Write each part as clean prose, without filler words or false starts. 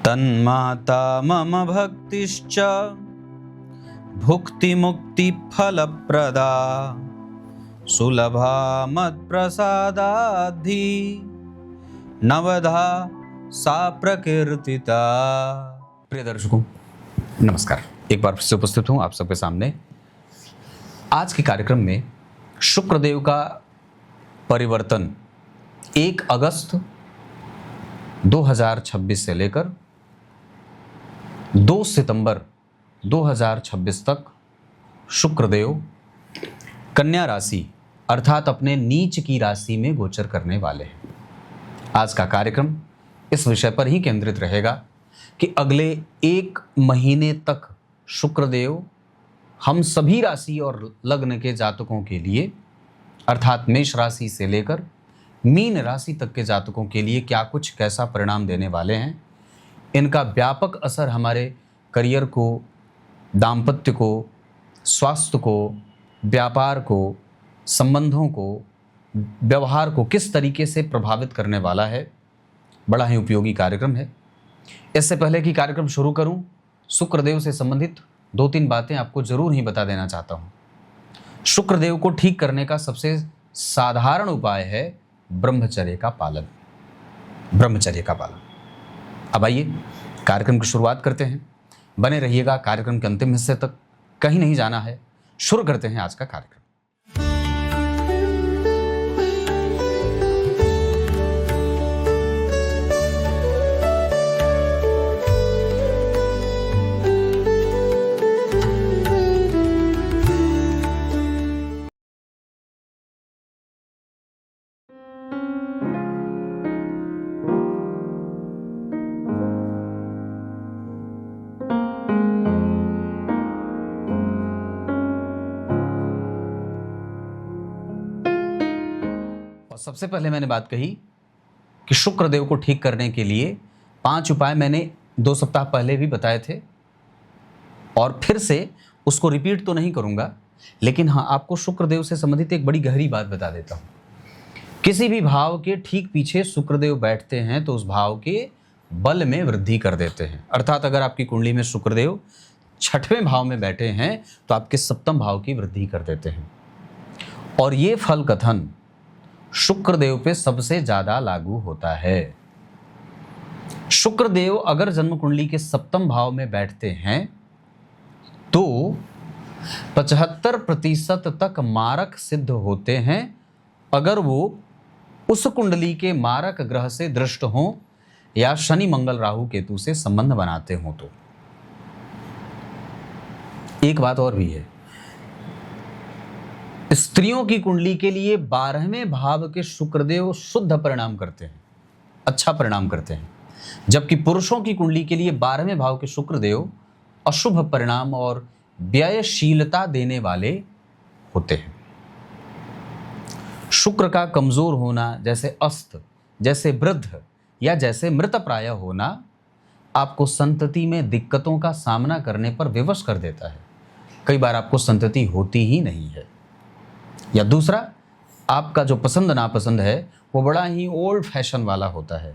तन्माता मम भक्तिश्च भुक्ति मुक्ति फलप्रदा सुलभा मत्प्रसादाद्धि नवधा सा प्रकीर्तिता। प्रिय दर्शकों नमस्कार, एक बार फिर से उपस्थित हूँ आप सबके सामने। आज के कार्यक्रम में शुक्रदेव का परिवर्तन 1 अगस्त 2026 से लेकर 2 सितंबर 2026 तक शुक्रदेव कन्या राशि अर्थात अपने नीच की राशि में गोचर करने वाले हैं। आज का कार्यक्रम इस विषय पर ही केंद्रित रहेगा कि अगले 1 महीने तक शुक्रदेव हम सभी राशि और लग्न के जातकों के लिए अर्थात मेष राशि से लेकर मीन राशि तक के जातकों के लिए क्या कुछ कैसा परिणाम देने वाले हैं। इनका व्यापक असर हमारे करियर को, दाम्पत्य को, स्वास्थ्य को, व्यापार को, संबंधों को, व्यवहार को किस तरीके से प्रभावित करने वाला है। बड़ा ही उपयोगी कार्यक्रम है। इससे पहले कि कार्यक्रम शुरू करूं, शुक्रदेव से संबंधित 2-3 बातें आपको जरूर ही बता देना चाहता हूं। शुक्रदेव को ठीक करने का सबसे साधारण उपाय है ब्रह्मचर्य का पालन। ब्रह्मचर्य का पालन। अब आइए कार्यक्रम की शुरुआत करते हैं। बने रहिएगा कार्यक्रम के अंतिम हिस्से तक, कहीं नहीं जाना है। शुरू करते हैं आज का कार्यक्रम। सबसे पहले मैंने बात कही कि शुक्रदेव को ठीक करने के लिए 5 उपाय मैंने 2 सप्ताह पहले भी बताए थे और फिर से उसको रिपीट तो नहीं करूंगा, लेकिन हाँ आपको शुक्रदेव से संबंधित एक बड़ी गहरी बात बता देता हूं। किसी भी भाव के ठीक पीछे शुक्रदेव बैठते हैं तो उस भाव के बल में वृद्धि कर देते हैं। अर्थात अगर आपकी कुंडली में शुक्रदेव 6वें भाव में बैठे हैं तो आपके 7वें भाव की वृद्धि कर देते हैं। और ये फल कथन शुक्रदेव पे सबसे ज्यादा लागू होता है। शुक्रदेव अगर जन्म कुंडली के 7वें भाव में बैठते हैं तो 75% तक मारक सिद्ध होते हैं अगर वो उस कुंडली के मारक ग्रह से दृष्ट हों या शनि मंगल राहु केतु से संबंध बनाते हों। तो एक बात और भी है, स्त्रियों की कुंडली के लिए 12वें भाव के शुक्रदेव शुद्ध परिणाम करते हैं, अच्छा परिणाम करते हैं, जबकि पुरुषों की कुंडली के लिए 12वें भाव के शुक्रदेव अशुभ परिणाम और व्ययशीलता देने वाले होते हैं। शुक्र का कमजोर होना, जैसे अस्त, जैसे वृद्ध या जैसे मृतप्राय होना आपको संतति में दिक्कतों का सामना करने पर विवश कर देता है। कई बार आपको संतति होती ही नहीं है। या दूसरा, आपका जो पसंद नापसंद है वो बड़ा ही ओल्ड फैशन वाला होता है।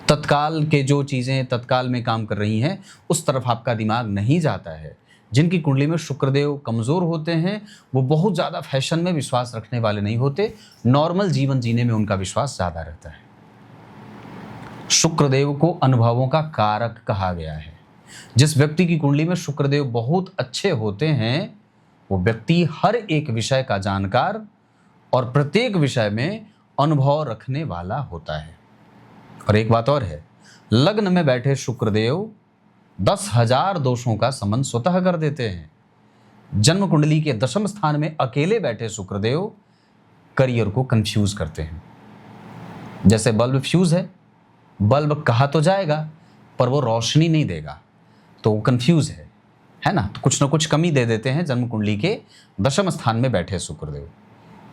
तत्काल के जो चीज़ें तत्काल में काम कर रही हैं उस तरफ आपका दिमाग नहीं जाता है। जिनकी कुंडली में शुक्रदेव कमज़ोर होते हैं वो बहुत ज़्यादा फैशन में विश्वास रखने वाले नहीं होते, नॉर्मल जीवन जीने में उनका विश्वास ज़्यादा रहता है। शुक्रदेव को अनुभवों का कारक कहा गया है। जिस व्यक्ति की कुंडली में शुक्रदेव बहुत अच्छे होते हैं वो व्यक्ति हर एक विषय का जानकार और प्रत्येक विषय में अनुभव रखने वाला होता है। और एक बात और है, लग्न में बैठे शुक्रदेव 10,000 दोषों का समन स्वतः कर देते हैं। जन्म कुंडली के 10वें स्थान में अकेले बैठे शुक्रदेव करियर को कंफ्यूज करते हैं। जैसे बल्ब फ्यूज है, बल्ब कहा तो जाएगा पर वो रोशनी नहीं देगा, तो वो कंफ्यूज है ना। तो कुछ ना कुछ कमी दे देते हैं जन्म कुंडली के 10वें स्थान में बैठे शुक्रदेव।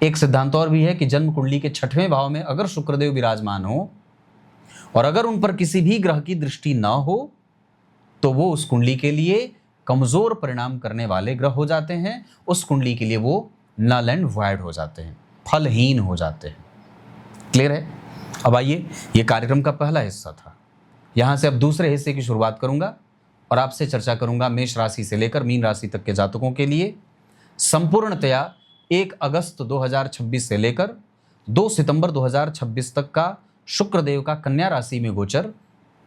एक सिद्धांत और भी है कि जन्म कुंडली के 6वें भाव में अगर शुक्रदेव विराजमान हो और अगर उन पर किसी भी ग्रह की दृष्टि न हो तो वो उस कुंडली के लिए कमजोर परिणाम करने वाले ग्रह हो जाते हैं। उस कुंडली के लिए वो नल एंड वॉइड हो जाते हैं, फलहीन हो जाते हैं। क्लियर है? अब आइए, ये कार्यक्रम का पहला हिस्सा था। यहाँ से अब दूसरे हिस्से की शुरुआत करूंगा और आपसे चर्चा करूंगा मेष राशि से लेकर मीन राशि तक के जातकों के लिए संपूर्णतया 1 अगस्त 2026 से लेकर 2 सितंबर 2026 तक का शुक्रदेव का कन्या राशि में गोचर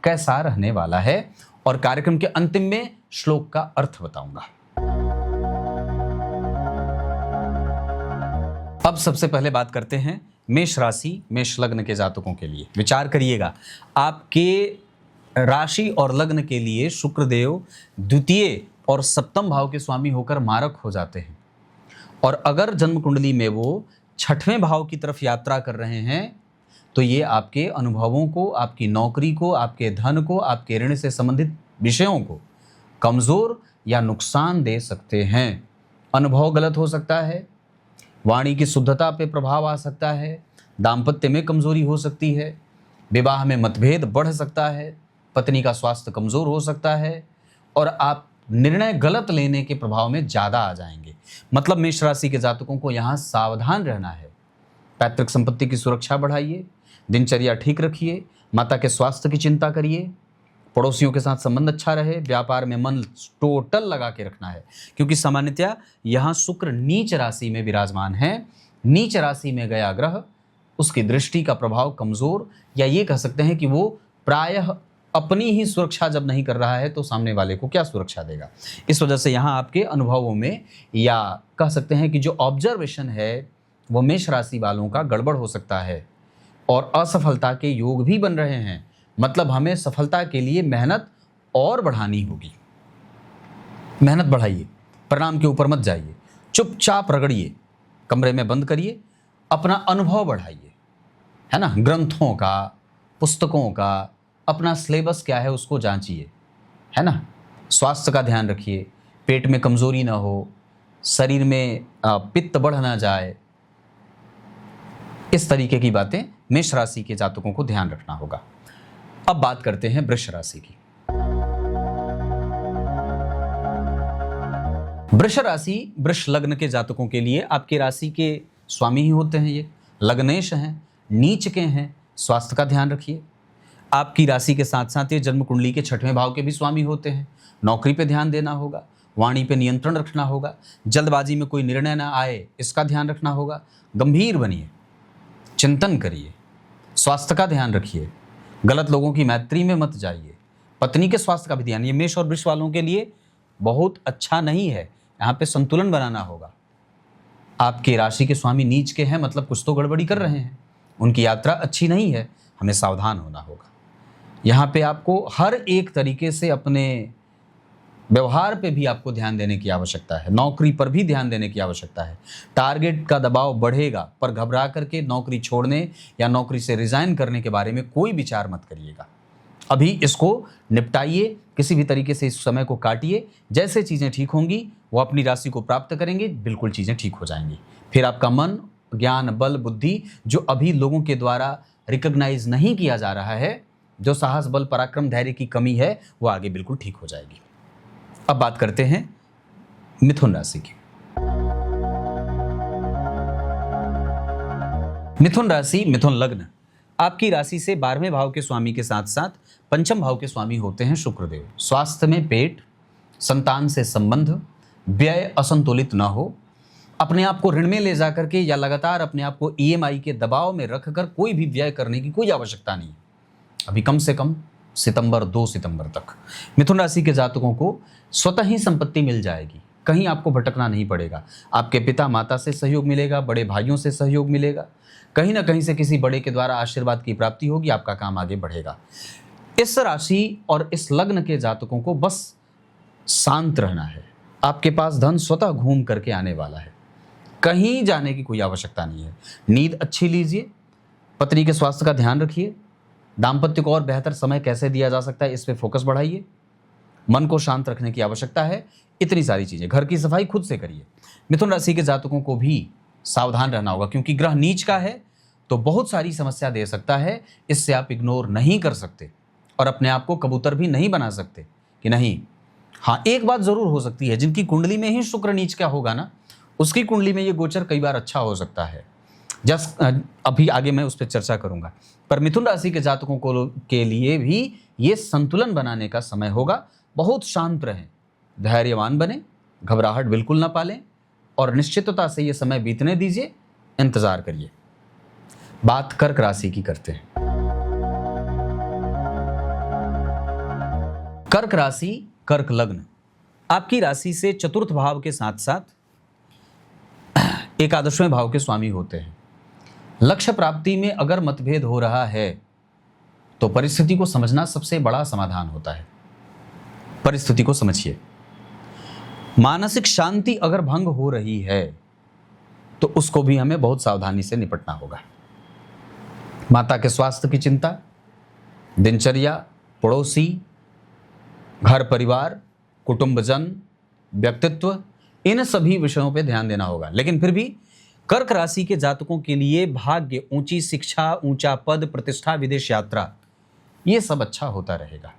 कैसा रहने वाला है, और कार्यक्रम के अंतिम में श्लोक का अर्थ बताऊंगा। अब सबसे पहले बात करते हैं मेष राशि मेष लग्न के जातकों के लिए। विचार करिएगा, आपके राशि और लग्न के लिए शुक्रदेव द्वितीय और सप्तम भाव के स्वामी होकर मारक हो जाते हैं, और अगर जन्म कुंडली में वो 6वें भाव की तरफ यात्रा कर रहे हैं तो ये आपके अनुभवों को, आपकी नौकरी को, आपके धन को, आपके ऋण से संबंधित विषयों को कमजोर या नुकसान दे सकते हैं। अनुभव गलत हो सकता है, वाणी की शुद्धता पे प्रभाव आ सकता है, दाम्पत्य में कमजोरी हो सकती है, विवाह में मतभेद बढ़ सकता है, पत्नी का स्वास्थ्य कमजोर हो सकता है, और आप निर्णय गलत लेने के प्रभाव में ज़्यादा आ जाएंगे। मतलब मेष राशि के जातकों को यहाँ सावधान रहना है। पैतृक संपत्ति की सुरक्षा बढ़ाइए, दिनचर्या ठीक रखिए, माता के स्वास्थ्य की चिंता करिए, पड़ोसियों के साथ संबंध अच्छा रहे, व्यापार में मन टोटल लगा के रखना है, क्योंकि सामान्यतया यहाँ शुक्र नीच राशि में विराजमान है। नीच राशि में गया ग्रह, उसकी दृष्टि का प्रभाव कमजोर, या ये कह सकते हैं कि वो प्रायः अपनी ही सुरक्षा जब नहीं कर रहा है तो सामने वाले को क्या सुरक्षा देगा। इस वजह से यहाँ आपके अनुभवों में, या कह सकते हैं कि जो ऑब्जर्वेशन है वो मेष राशि वालों का गड़बड़ हो सकता है, और असफलता के योग भी बन रहे हैं। मतलब हमें सफलता के लिए मेहनत और बढ़ानी होगी। मेहनत बढ़ाइए, परिणाम के ऊपर मत जाइए, चुपचाप रगड़िए, कमरे में बंद करिए, अपना अनुभव बढ़ाइए, है ना। ग्रंथों का, पुस्तकों का, अपना सिलेबस क्या है उसको जांचिए, है ना। स्वास्थ्य का ध्यान रखिए, पेट में कमजोरी ना हो, शरीर में पित्त बढ़ ना जाए। इस तरीके की बातें मेष राशि के जातकों को ध्यान रखना होगा। अब बात करते हैं वृष राशि की। वृष राशि वृष लग्न के जातकों के लिए आपकी राशि के स्वामी ही होते हैं। ये लग्नेश हैं, नीच के हैं, स्वास्थ्य का ध्यान रखिए। आपकी राशि के साथ साथ ये जन्म कुंडली के 6वें भाव के भी स्वामी होते हैं। नौकरी पे ध्यान देना होगा, वाणी पे नियंत्रण रखना होगा, जल्दबाजी में कोई निर्णय ना आए इसका ध्यान रखना होगा। गंभीर बनिए, चिंतन करिए, स्वास्थ्य का ध्यान रखिए, गलत लोगों की मैत्री में मत जाइए। पत्नी के स्वास्थ्य का भी ध्यान, ये मेष और वृष वालों के लिए बहुत अच्छा नहीं है। यहाँ पे संतुलन बनाना होगा। आपकी राशि के स्वामी नीच के हैं, मतलब कुछ तो गड़बड़ी कर रहे हैं, उनकी यात्रा अच्छी नहीं है, हमें सावधान होना होगा। यहाँ पे आपको हर एक तरीके से अपने व्यवहार पे भी आपको ध्यान देने की आवश्यकता है, नौकरी पर भी ध्यान देने की आवश्यकता है। टारगेट का दबाव बढ़ेगा, पर घबरा करके नौकरी छोड़ने या नौकरी से रिजाइन करने के बारे में कोई विचार मत करिएगा। अभी इसको निपटाइए, किसी भी तरीके से इस समय को काटिए। जैसे चीज़ें ठीक होंगी वो अपनी राशि को प्राप्त करेंगे, बिल्कुल चीज़ें ठीक हो जाएंगी। फिर आपका मन, ज्ञान, बल, बुद्धि जो अभी लोगों के द्वारा रिकॉग्नाइज नहीं किया जा रहा है, जो साहस, बल, पराक्रम, धैर्य की कमी है, वो आगे बिल्कुल ठीक हो जाएगी। अब बात करते हैं मिथुन राशि की। मिथुन राशि मिथुन लग्न आपकी राशि से 12वें भाव के स्वामी के साथ साथ 5म भाव के स्वामी होते हैं शुक्रदेव। स्वास्थ्य में पेट, संतान से संबंध, व्यय असंतुलित ना हो, अपने आप को ऋण में ले जा करके या लगातार अपने आप को ईएमआई के दबाव में रखकर कोई भी व्यय करने की कोई आवश्यकता नहीं। अभी कम से कम 2 सितंबर तक मिथुन राशि के जातकों को स्वतः ही संपत्ति मिल जाएगी, कहीं आपको भटकना नहीं पड़ेगा। आपके पिता माता से सहयोग मिलेगा, बड़े भाइयों से सहयोग मिलेगा, कहीं ना कहीं से किसी बड़े के द्वारा आशीर्वाद की प्राप्ति होगी, आपका काम आगे बढ़ेगा। इस राशि और इस लग्न के जातकों को बस शांत रहना है। आपके पास धन स्वतः घूम करके आने वाला है, कहीं जाने की कोई आवश्यकता नहीं है। नींद अच्छी लीजिए, पत्नी के स्वास्थ्य का ध्यान रखिए, दाम्पत्य को और बेहतर समय कैसे दिया जा सकता है इस पे फोकस बढ़ाइए, मन को शांत रखने की आवश्यकता है। इतनी सारी चीजें, घर की सफाई खुद से करिए। मिथुन राशि के जातकों को भी सावधान रहना होगा, क्योंकि ग्रह नीच का है तो बहुत सारी समस्या दे सकता है। इससे आप इग्नोर नहीं कर सकते और अपने आप को कबूतर भी नहीं बना सकते कि नहीं। हाँ, एक बात जरूर हो सकती है, जिनकी कुंडली में ही शुक्र नीच का होगा ना, उसकी कुंडली में ये गोचर कई बार अच्छा हो सकता है। अभी आगे मैं उस पर चर्चा करूंगा। पर मिथुन राशि के जातकों को के लिए भी ये संतुलन बनाने का समय होगा। बहुत शांत रहें, धैर्यवान बने, घबराहट बिल्कुल ना पालें और निश्चितता से ये समय बीतने दीजिए, इंतजार करिए। बात कर्क राशि की करते हैं। कर्क राशि, कर्क लग्न आपकी राशि से चतुर्थ भाव के साथ साथ एकादशवें भाव के स्वामी होते हैं। लक्ष्य प्राप्ति में अगर मतभेद हो रहा है तो परिस्थिति को समझना सबसे बड़ा समाधान होता है। परिस्थिति को समझिए। मानसिक शांति अगर भंग हो रही है तो उसको भी हमें बहुत सावधानी से निपटना होगा। माता के स्वास्थ्य की चिंता, दिनचर्या, पड़ोसी, घर परिवार, कुटुंबजन, व्यक्तित्व, इन सभी विषयों पे ध्यान देना होगा। लेकिन फिर भी कर्क राशि के जातकों के लिए भाग्य, ऊंची शिक्षा, ऊंचा पद, प्रतिष्ठा, विदेश यात्रा, ये सब अच्छा होता रहेगा।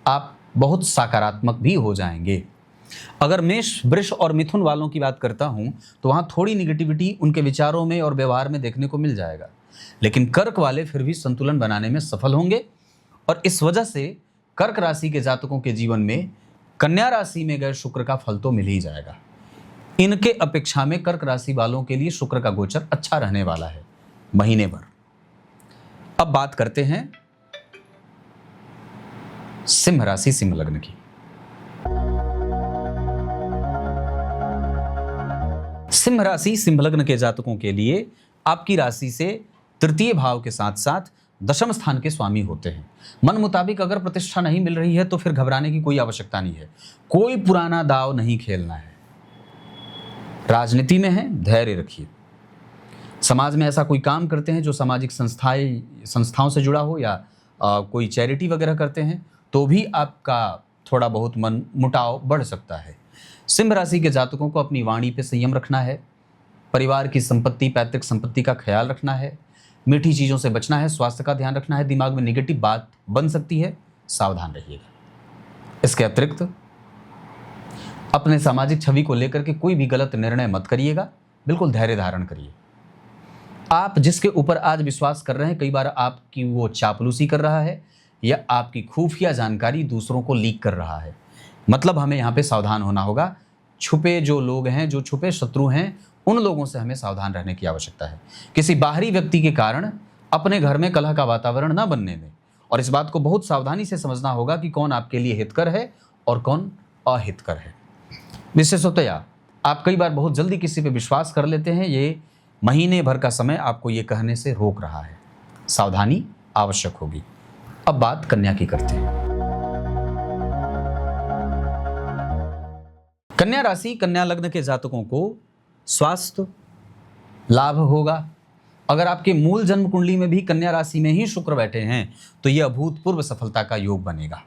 आप बहुत सकारात्मक भी हो जाएंगे। अगर मेष, वृष और मिथुन वालों की बात करता हूं तो वहां थोड़ी निगेटिविटी उनके विचारों में और व्यवहार में देखने को मिल जाएगा। लेकिन कर्क वाले फिर भी संतुलन बनाने में सफल होंगे और इस वजह से कर्क राशि के जातकों के जीवन में कन्या राशि में गए शुक्र का फल तो मिल ही जाएगा। इनके अपेक्षा में कर्क राशि वालों के लिए शुक्र का गोचर अच्छा रहने वाला है महीने भर। अब बात करते हैं सिंह राशि, सिंह लग्न की। सिंह राशि, सिंह लग्न के जातकों के लिए आपकी राशि से तृतीय भाव के साथ साथ दशम स्थान के स्वामी होते हैं। मन मुताबिक अगर प्रतिष्ठा नहीं मिल रही है तो फिर घबराने की कोई आवश्यकता नहीं है। कोई पुराना दाव नहीं खेलना है। राजनीति में है, धैर्य रखिए। समाज में ऐसा कोई काम करते हैं जो सामाजिक संस्थाओं से जुड़ा हो या कोई चैरिटी वगैरह करते हैं तो भी आपका थोड़ा बहुत मन मुटाव बढ़ सकता है। सिंह राशि के जातकों को अपनी वाणी पे संयम रखना है। परिवार की संपत्ति, पैतृक संपत्ति का ख्याल रखना है। मीठी चीज़ों से बचना है। स्वास्थ्य का ध्यान रखना है। दिमाग में नेगेटिव बात बन सकती है, सावधान रहिएगा। इसके अतिरिक्त अपने सामाजिक छवि को लेकर के कोई भी गलत निर्णय मत करिएगा। बिल्कुल धैर्य धारण करिए। आप जिसके ऊपर आज विश्वास कर रहे हैं, कई बार आपकी वो चापलूसी कर रहा है या आपकी खुफिया जानकारी दूसरों को लीक कर रहा है। मतलब हमें यहाँ पे सावधान होना होगा। छुपे जो लोग हैं, जो छुपे शत्रु हैं, उन लोगों से हमें सावधान रहने की आवश्यकता है। किसी बाहरी व्यक्ति के कारण अपने घर में कलह का वातावरण न बनने दें और इस बात को बहुत सावधानी से समझना होगा कि कौन आपके लिए हितकर है और कौन अहितकर है। विशेषतया आप कई बार बहुत जल्दी किसी पे विश्वास कर लेते हैं। ये महीने भर का समय आपको ये कहने से रोक रहा है। सावधानी आवश्यक होगी। अब बात कन्या की करते हैं। कन्या राशि, कन्या लग्न के जातकों को स्वास्थ्य लाभ होगा। अगर आपके मूल जन्म कुंडली में भी कन्या राशि में ही शुक्र बैठे हैं तो यह अभूतपूर्व सफलता का योग बनेगा।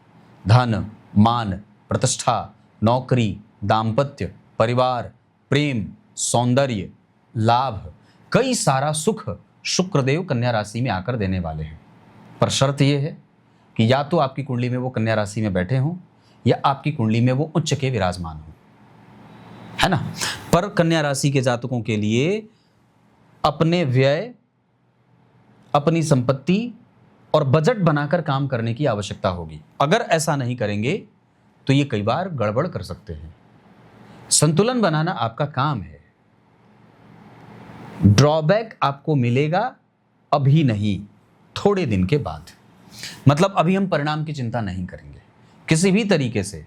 धन, मान, प्रतिष्ठा, नौकरी, दाम्पत्य, परिवार, प्रेम, सौंदर्य, लाभ, कई सारा सुख शुक्रदेव कन्या राशि में आकर देने वाले हैं। पर शर्त यह है कि या तो आपकी कुंडली में वो कन्या राशि में बैठे हों या आपकी कुंडली में वो उच्च के विराजमान हों, है ना। पर कन्या राशि के जातकों के लिए अपने व्यय, अपनी संपत्ति और बजट बनाकर काम करने की आवश्यकता होगी। अगर ऐसा नहीं करेंगे तो ये कई बार गड़बड़ कर सकते हैं। संतुलन बनाना आपका काम है। ड्रॉबैक आपको मिलेगा, अभी नहीं, थोड़े दिन के बाद। मतलब अभी हम परिणाम की चिंता नहीं करेंगे। किसी भी तरीके से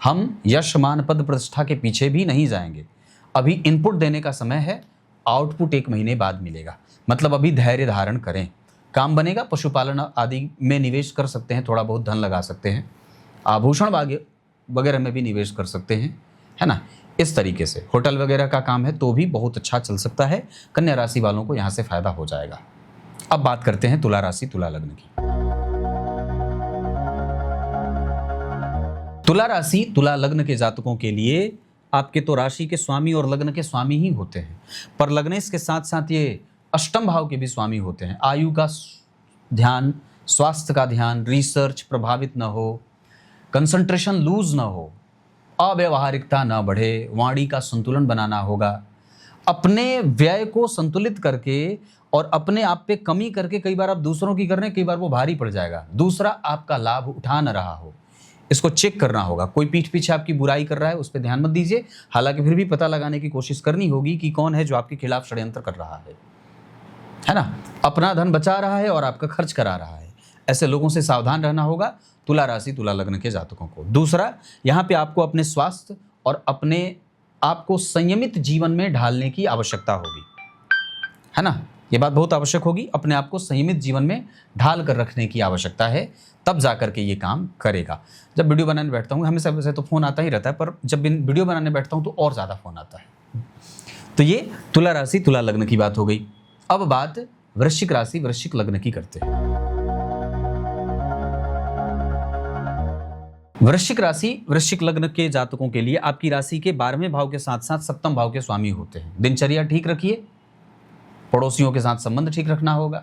हम यश, मान, पद, प्रतिष्ठा के पीछे भी नहीं जाएंगे। अभी इनपुट देने का समय है, आउटपुट 1 महीने बाद मिलेगा। मतलब अभी धैर्य धारण करें, काम बनेगा। पशुपालन आदि में निवेश कर सकते हैं, थोड़ा बहुत धन लगा सकते हैं। आभूषण वगैरह में भी निवेश कर सकते हैं, है ना। इस तरीके से होटल वगैरह का काम है तो भी बहुत अच्छा चल सकता है। कन्या राशि वालों को यहाँ से फायदा हो जाएगा। अब बात करते हैं तुला राशि, तुला लग्न की। तुला राशि, तुला लग्न के जातकों के लिए आपके तो राशि के स्वामी और लग्न के स्वामी ही होते हैं, पर लग्नेश के साथ साथ ये अष्टम भाव के भी स्वामी होते हैं। आयु का ध्यान, स्वास्थ्य का ध्यान, रिसर्च प्रभावित न हो, कंसंट्रेशन लूज न हो, अव्यवहारिकता न बढ़े, वाणी का संतुलन बनाना होगा। अपने व्यय को संतुलित करके और अपने आप पे कमी करके कई बार आप दूसरों की कर रहे हैं, कई बार वो भारी पड़ जाएगा। दूसरा आपका लाभ उठा न रहा हो, इसको चेक करना होगा। कोई पीठ पीछे आपकी बुराई कर रहा है, उस पर ध्यान मत दीजिए, हालांकि फिर भी पता लगाने की कोशिश करनी होगी कि कौन है जो आपके खिलाफ षड्यंत्र कर रहा है ना। अपना धन बचा रहा है और आपका खर्च करा रहा है, ऐसे लोगों से सावधान रहना होगा तुला राशि तुला लग्न के जातकों को। दूसरा, यहाँ पे आपको अपने स्वास्थ्य और अपने आपको संयमित जीवन में ढालने की आवश्यकता होगी, है ना। ये बात बहुत आवश्यक होगी, अपने आप को संयमित जीवन में ढाल कर रखने की आवश्यकता है, तब जाकर के ये काम करेगा। जब वीडियो बनाने बैठता हूँ, हमेशा वैसे तो फ़ोन आता ही रहता है, पर जब वीडियो बनाने बैठता हूँ तो और ज़्यादा फ़ोन आता है। तो ये तुला राशि तुला लग्न की बात हो गई। अब बात वृश्चिक राशि वृश्चिक लग्न की करते हैं। वृश्चिक राशि वृश्चिक लग्न के जातकों के लिए आपकी राशि के 12वें भाव के साथ साथ 7वें भाव के स्वामी होते हैं। दिनचर्या ठीक रखिए, पड़ोसियों के साथ संबंध ठीक रखना होगा,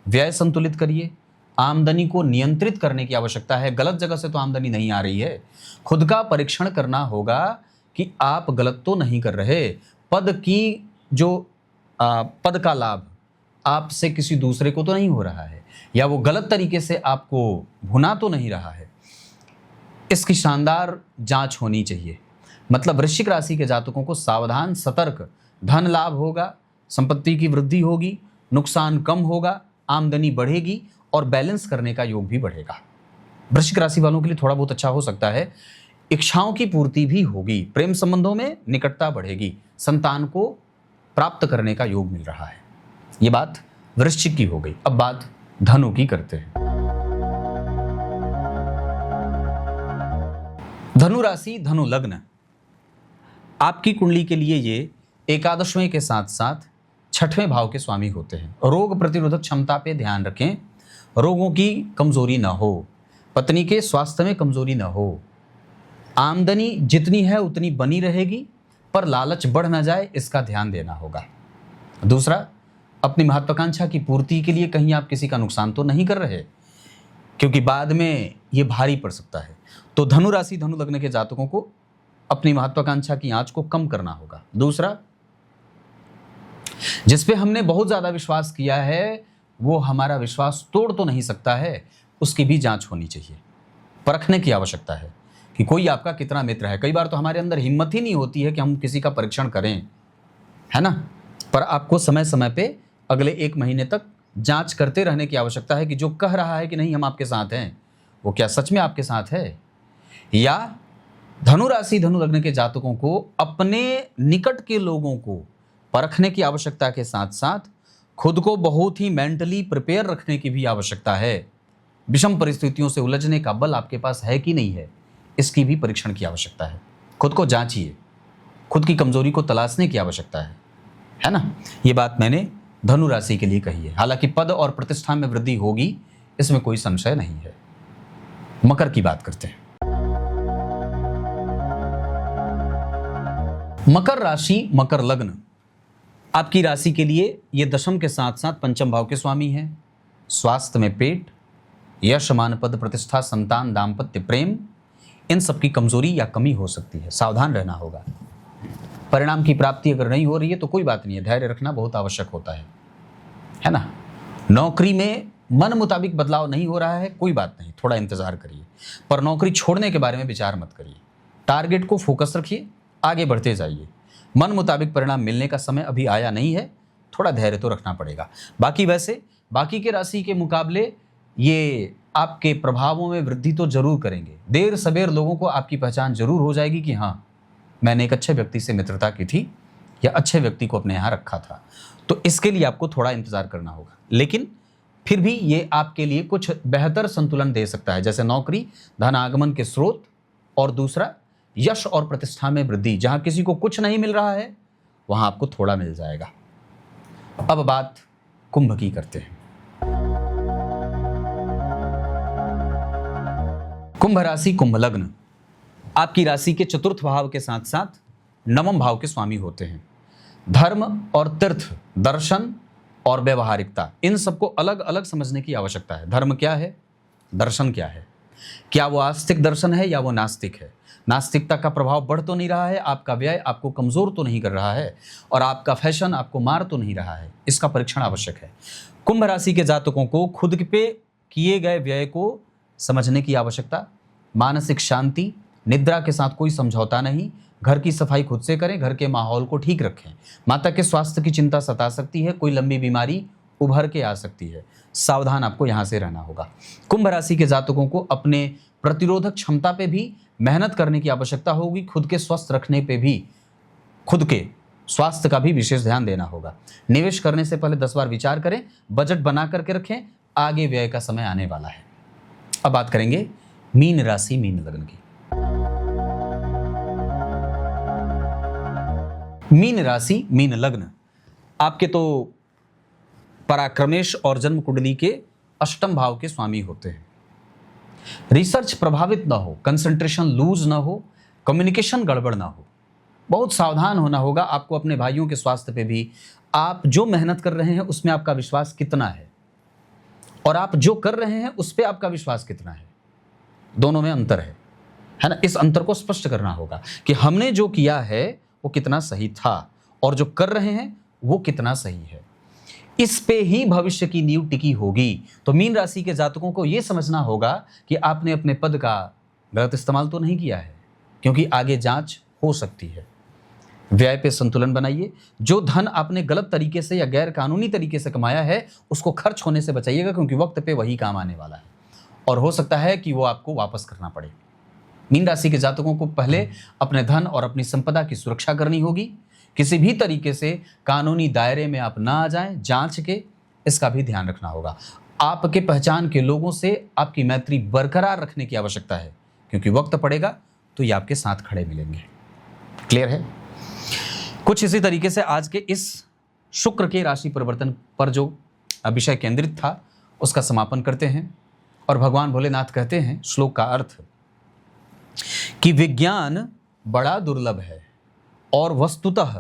व्यय संतुलित करिए, आमदनी को नियंत्रित करने की आवश्यकता है। गलत जगह से तो आमदनी नहीं आ रही है, खुद का परीक्षण करना होगा कि आप गलत तो नहीं कर रहे। पद की जो पद का लाभ आपसे किसी दूसरे को तो नहीं हो रहा है, या वो गलत तरीके से आपको भुना तो नहीं रहा है, इसकी शानदार जांच होनी चाहिए। मतलब वृश्चिक राशि के जातकों को सावधान सतर्क, धन लाभ होगा, संपत्ति की वृद्धि होगी, नुकसान कम होगा, आमदनी बढ़ेगी और बैलेंस करने का योग भी बढ़ेगा। वृश्चिक राशि वालों के लिए थोड़ा बहुत अच्छा हो सकता है, इच्छाओं की पूर्ति भी होगी, प्रेम संबंधों में निकटता बढ़ेगी, संतान को प्राप्त करने का योग मिल रहा है। ये बात वृश्चिक की हो गई। अब बात धनु की करते हैं। धनु राशि धनु लग्न आपकी कुंडली के लिए ये एकादशवें के साथ साथ 6वें भाव के स्वामी होते हैं। रोग प्रतिरोधक क्षमता पे ध्यान रखें, रोगों की कमजोरी ना हो, पत्नी के स्वास्थ्य में कमजोरी ना हो, आमदनी जितनी है उतनी बनी रहेगी, पर लालच बढ़ ना जाए, इसका ध्यान देना होगा। दूसरा, अपनी महत्वाकांक्षा की पूर्ति के लिए कहीं आप किसी का नुकसान तो नहीं कर रहे, क्योंकि बाद में ये भारी पड़ सकता है। तो धनु राशि धनु लग्न के जातकों को अपनी महत्वाकांक्षा की आंच को कम करना होगा। दूसरा, जिस पे हमने बहुत ज्यादा विश्वास किया है वो हमारा विश्वास तोड़ तो नहीं सकता है, उसकी भी जांच होनी चाहिए, परखने की आवश्यकता है कि कोई आपका कितना मित्र है। कई बार तो हमारे अंदर हिम्मत ही नहीं होती है कि हम किसी का परीक्षण करें, है ना। पर आपको समय समय पे अगले 1 महीने तक जांच करते रहने की आवश्यकता है कि जो कह रहा है कि नहीं हम आपके साथ हैं, वो क्या सच में आपके साथ है। या धनु राशि धनु लग्न के जातकों को अपने निकट के लोगों को परखने की आवश्यकता के साथ साथ खुद को बहुत ही मेंटली प्रिपेयर रखने की भी आवश्यकता है। विषम परिस्थितियों से उलझने का बल आपके पास है कि नहीं है, इसकी भी परीक्षण की आवश्यकता है। खुद को जांचिए, खुद की कमजोरी को तलाशने की आवश्यकता है ना। ये बात मैंने धनु राशि के लिए कही है। हालांकि पद और प्रतिष्ठा में वृद्धि होगी, इसमें कोई संशय नहीं है। मकर की बात करते हैं। मकर राशि मकर लग्न आपकी राशि के लिए ये दशम के साथ साथ 5वें भाव के स्वामी हैं। स्वास्थ्य में पेट, यश मान पद प्रतिष्ठा, संतान, दाम्पत्य, प्रेम, इन सब की कमजोरी या कमी हो सकती है, सावधान रहना होगा। परिणाम की प्राप्ति अगर नहीं हो रही है तो कोई बात नहीं है, धैर्य रखना बहुत आवश्यक होता है ना। नौकरी में मन मुताबिक बदलाव नहीं हो रहा है, कोई बात नहीं, थोड़ा इंतजार करिए, पर नौकरी छोड़ने के बारे में विचार मत करिए। टारगेट को फोकस रखिए, आगे बढ़ते जाइए। मन मुताबिक परिणाम मिलने का समय अभी आया नहीं है, थोड़ा धैर्य तो रखना पड़ेगा। बाकी वैसे बाकी के राशि के मुकाबले ये आपके प्रभावों में वृद्धि तो जरूर करेंगे। देर सबेर लोगों को आपकी पहचान जरूर हो जाएगी कि हाँ, मैंने एक अच्छे व्यक्ति से मित्रता की थी या अच्छे व्यक्ति को अपने यहाँ रखा था। तो इसके लिए आपको थोड़ा इंतजार करना होगा, लेकिन फिर भी ये आपके लिए कुछ बेहतर संतुलन दे सकता है, जैसे नौकरी, धन आगमन के स्रोत, और दूसरा यश और प्रतिष्ठा में वृद्धि। जहां किसी को कुछ नहीं मिल रहा है वहां आपको थोड़ा मिल जाएगा। अब बात कुंभ की करते हैं। कुंभ राशि कुंभ लग्न आपकी राशि के 4th भाव के साथ साथ 9वें भाव के स्वामी होते हैं। धर्म और तीर्थ, दर्शन और व्यवहारिकता, इन सबको अलग अलग समझने की आवश्यकता है। धर्म क्या है, दर्शन क्या है, क्या वो आस्तिक दर्शन है या वो नास्तिक है? नास्तिकता का प्रभाव बढ़ तो नहीं रहा है, आपका व्यय आपको कमजोर तो नहीं कर रहा है, और आपका फैशन आपको मार तो नहीं रहा है? इसका परीक्षण आवश्यक है। कुंभ राशि के जातकों को खुद पे किए गए व्यय को समझने की आवश्यकता, मानसिक शांति, निद्रा के साथ कोई समझौता नहीं, घर की सफाई खुद से करें, घर के माहौल को ठीक रखें। माता के स्वास्थ्य की चिंता सता सकती है, कोई लंबी बीमारी उभर के आ सकती है, सावधान आपको यहां से रहना होगा। कुंभ राशि के जातकों को अपने प्रतिरोधक क्षमता पे भी मेहनत करने की आवश्यकता होगी, खुद के स्वस्थ रखने पे भी, खुद के स्वास्थ्य का भी विशेष ध्यान देना होगा। निवेश करने से पहले 10 बार विचार करें, बजट बना करके रखें, आगे व्यय का समय आने वाला है। अब बात करेंगे मीन राशि मीन लग्न की। मीन राशि मीन लग्न आपके तो पराक्रमेश और जन्म कुंडली के अष्टम भाव के स्वामी होते हैं। रिसर्च प्रभावित ना हो, कंसंट्रेशन लूज ना हो, कम्युनिकेशन गड़बड़ ना हो, बहुत सावधान होना होगा आपको अपने भाइयों के स्वास्थ्य पे भी। आप जो मेहनत कर रहे हैं उसमें आपका विश्वास कितना है, और आप जो कर रहे हैं उस पर आपका विश्वास कितना है, दोनों में अंतर है ना। इस अंतर को स्पष्ट करना होगा कि हमने जो किया है वो कितना सही था, और जो कर रहे हैं वो कितना सही है। इस पे ही भविष्य की नींव टिकी होगी। तो मीन राशि के जातकों को यह समझना होगा कि आपने अपने पद का गलत इस्तेमाल तो नहीं किया है, क्योंकि आगे जांच हो सकती है। व्यय पे संतुलन बनाइए। जो धन आपने गलत तरीके से या गैर कानूनी तरीके से कमाया है उसको खर्च होने से बचाइएगा, क्योंकि वक्त पे वही काम आने वाला है, और हो सकता है कि वो आपको वापस करना पड़े। मीन राशि के जातकों को पहले अपने धन और अपनी संपदा की सुरक्षा करनी होगी। किसी भी तरीके से कानूनी दायरे में आप ना आ जाएं, जांच के, इसका भी ध्यान रखना होगा। आपके पहचान के लोगों से आपकी मैत्री बरकरार रखने की आवश्यकता है, क्योंकि वक्त पड़ेगा तो ये आपके साथ खड़े मिलेंगे। क्लियर है? कुछ इसी तरीके से आज के इस शुक्र के राशि परिवर्तन पर जो विषय केंद्रित था उसका समापन करते हैं। और भगवान भोलेनाथ कहते हैं, श्लोक का अर्थ, कि विज्ञान बड़ा दुर्लभ है और वस्तुतः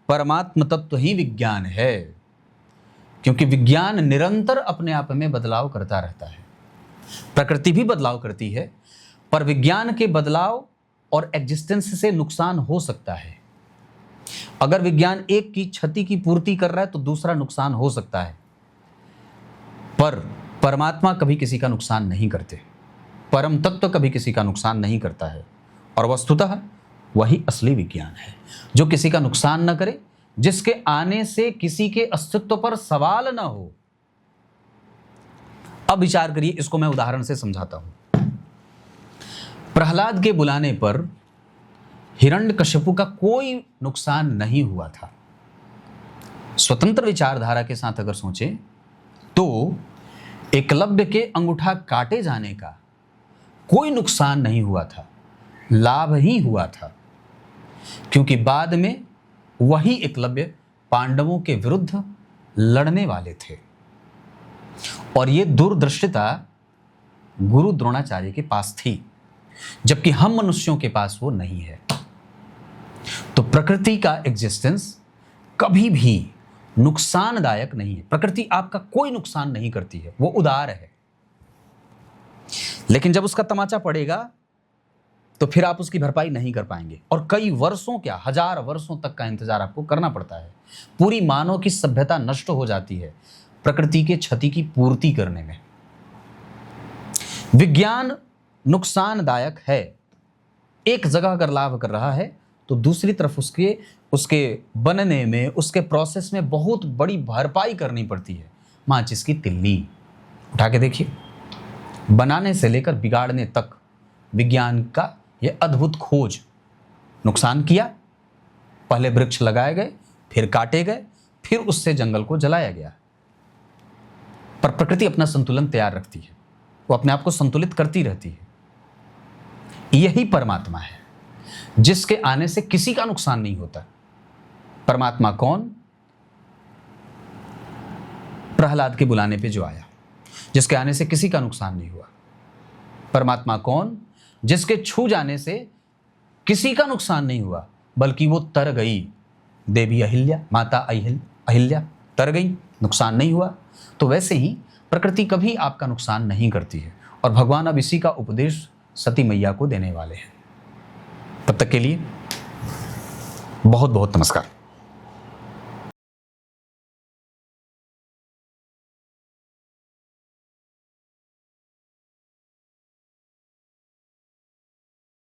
परमात्म तत्व ही विज्ञान है, क्योंकि विज्ञान निरंतर अपने आप में बदलाव करता रहता है। प्रकृति भी बदलाव करती है, पर विज्ञान के बदलाव और एग्जिस्टेंस से नुकसान हो सकता है। अगर विज्ञान एक की क्षति की पूर्ति कर रहा है तो दूसरा नुकसान हो सकता है, पर परमात्मा कभी किसी का नुकसान नहीं करते, परम तत्व कभी किसी का नुकसान नहीं करता है, और वस्तुतः वही असली विज्ञान है जो किसी का नुकसान न करे, जिसके आने से किसी के अस्तित्व पर सवाल न हो। अब विचार करिए, इसको मैं उदाहरण से समझाता हूं। प्रहलाद के बुलाने पर हिरण्यकशिपु का कोई नुकसान नहीं हुआ था। स्वतंत्र विचारधारा के साथ अगर सोचें तो एकलव्य के अंगूठा काटे जाने का कोई नुकसान नहीं हुआ था, लाभ ही हुआ था, क्योंकि बाद में वही एकलव्य पांडवों के विरुद्ध लड़ने वाले थे, और ये दूरदृष्टिता गुरु द्रोणाचार्य के पास थी, जबकि हम मनुष्यों के पास वो नहीं है। तो प्रकृति का एग्जिस्टेंस कभी भी नुकसानदायक नहीं है। प्रकृति आपका कोई नुकसान नहीं करती है, वो उदार है। लेकिन जब उसका तमाचा पड़ेगा तो फिर आप उसकी भरपाई नहीं कर पाएंगे, और कई वर्षों, क्या 1000 वर्षों तक का इंतजार आपको करना पड़ता है। पूरी मानव की सभ्यता नष्ट हो जाती है प्रकृति के क्षति की पूर्ति करने में। विज्ञान नुकसानदायक है। एक जगह अगर लाभ कर रहा है तो दूसरी तरफ उसके बनने में, उसके प्रोसेस में बहुत बड़ी भरपाई करनी पड़ती है। माचिस की तिल्ली उठा के देखिए, बनाने से लेकर बिगाड़ने तक विज्ञान का यह अद्भुत खोज। नुकसान किया, पहले वृक्ष लगाए गए, फिर काटे गए, फिर उससे जंगल को जलाया गया, पर प्रकृति अपना संतुलन तैयार रखती है, वो अपने आप को संतुलित करती रहती है। यही परमात्मा है जिसके आने से किसी का नुकसान नहीं होता। परमात्मा कौन? प्रहलाद के बुलाने पे जो आया, जिसके आने से किसी का नुकसान नहीं हुआ। परमात्मा कौन? जिसके छू जाने से किसी का नुकसान नहीं हुआ, बल्कि वो तर गई। देवी अहिल्या, माता अहिल्या तर गई, नुकसान नहीं हुआ। तो वैसे ही प्रकृति कभी आपका नुकसान नहीं करती है, और भगवान अब इसी का उपदेश सती मैया को देने वाले हैं। तब तक के लिए बहुत बहुत नमस्कार।